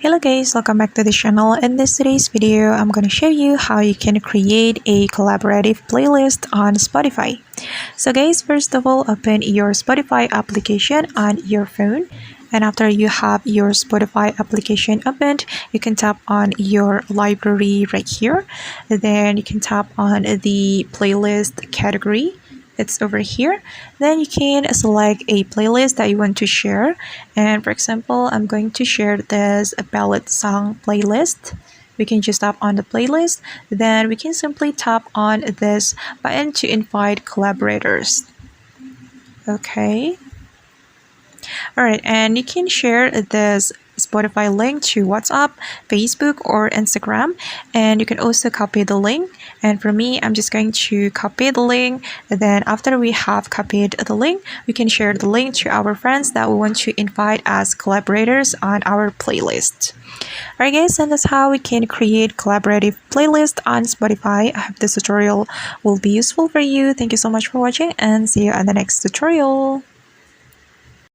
Hello guys, welcome back to the channel. In this today's video, I'm going to show you how you can create a collaborative playlist on Spotify. So guys, first of all, open your Spotify application on your phone. And after you have your Spotify application opened, you can tap on your library right here. Then you can tap on the playlist category. It's over here. Then you can select a playlist that you want to share, and for example, I'm going to share this ballad song playlist. We can just tap on the playlist, then we can simply tap on this button to invite collaborators. Okay, all right, and you can share this Spotify link to WhatsApp, Facebook, or Instagram, and you can also copy the link. And for me, I'm just going to copy the link. Then after we have copied the link, we can share the link to our friends that we want to invite as collaborators on our playlist. Alright guys, and that's how we can create collaborative playlist on Spotify. I hope this tutorial will be useful for you. Thank you so much for watching, and see you on the next tutorial.